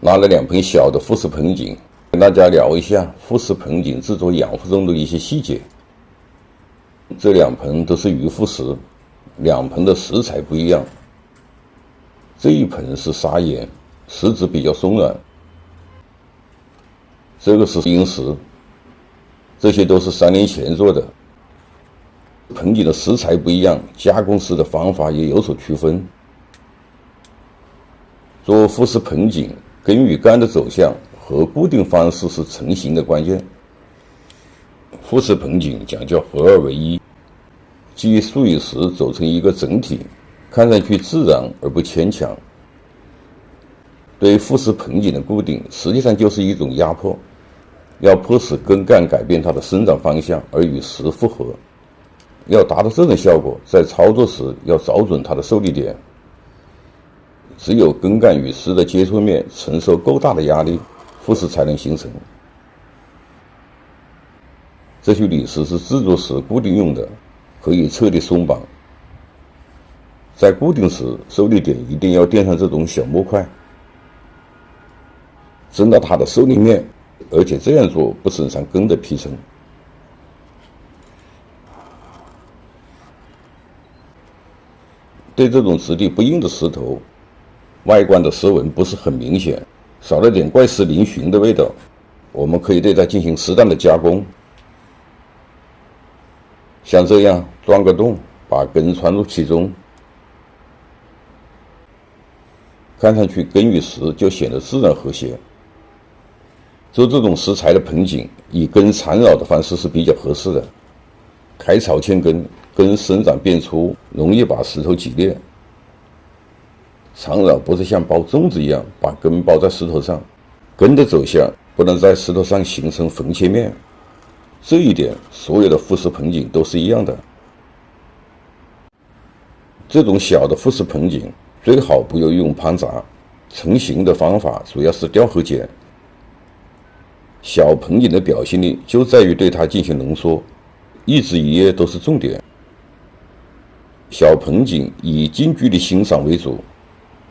拿了2盆小的复式盆景，跟大家聊一下复式盆景制作养护中的一些细节。这2盆都是鱼复石，2盆的石材不一样。这一盆是砂岩，石质比较松软，这个是硬石，这些都是3年前做的。盆景的石材不一样，加工时的方法也有所区分。做复式盆景，根与杆的走向和固定方式是成型的关键。复式盆景讲究合二为一，即树与石走成一个整体，看上去自然而不牵强。对复式盆景的固定，实际上就是一种压迫，要迫使根干改变它的生长方向，而与石复合。要达到这种效果，在操作时要找准它的受力点。只有根干与石的接触面承受够大的压力，复石才能形成。这些铝石是制作时固定用的，可以彻底松绑。在固定时，受力点一定要垫上这种小木块，增大它的受力面，而且这样做不损伤根的皮层。对这种质地不硬的石头，外观的石纹不是很明显，少了点怪石嶙峋的味道，我们可以对它进行适当的加工。像这样钻个洞，把根穿入其中，看上去根与石就显得自然和谐。做这种石材的盆景，以根缠绕的方式是比较合适的。开槽嵌根，根生长变粗，容易把石头挤裂。缠绕不是像包粽子一样把根包在石头上，根的走向不能在石头上形成缝切面。这一点所有的复式盆景都是一样的。这种小的复式盆景最好不要用盘砸，成型的方法主要是雕和剪。小盆景的表现力就在于对它进行浓缩，一枝一叶都是重点。小盆景以近距离欣赏为主，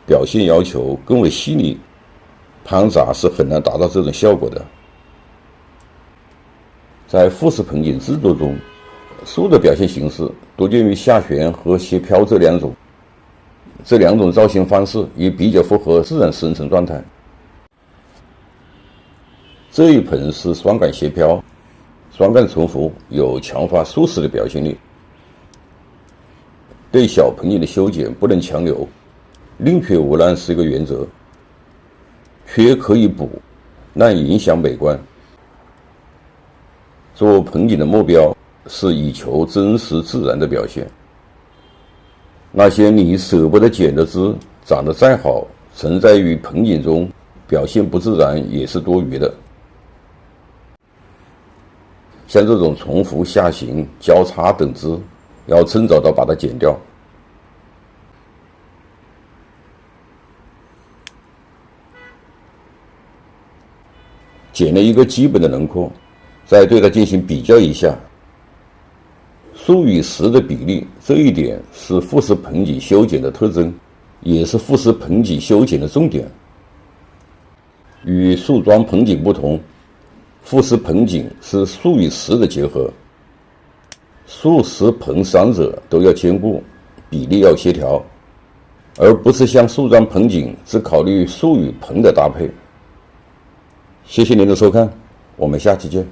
表现要求更为细腻，盘砸是很难达到这种效果的。在复式盆景制作中，树的表现形式多见于下旋和斜飘这2种，这2种造型方式也比较符合自然生成状态。这一盆是双杆斜飘，双杆重复，有强化树势的表现力。对小盆景的修剪不能强留，宁缺毋滥是一个原则，缺可以补，但影响美观。做盆景的目标是以求真实自然的表现。那些你舍不得剪的枝，长得再好，存在于盆景中，表现不自然也是多余的。像这种重复、下行、交叉等枝，要趁早的把它剪掉。剪了一个基本的轮廓，再对它进行比较一下，树与石的比例，这一点是复式盆景修剪的特征，也是复式盆景修剪的重点。与树桩盆景不同，复式盆景是树与石的结合，树石盆3者都要兼顾，比例要协调，而不是像树桩盆景只考虑树与盆的搭配。谢谢您的收看，我们下期见。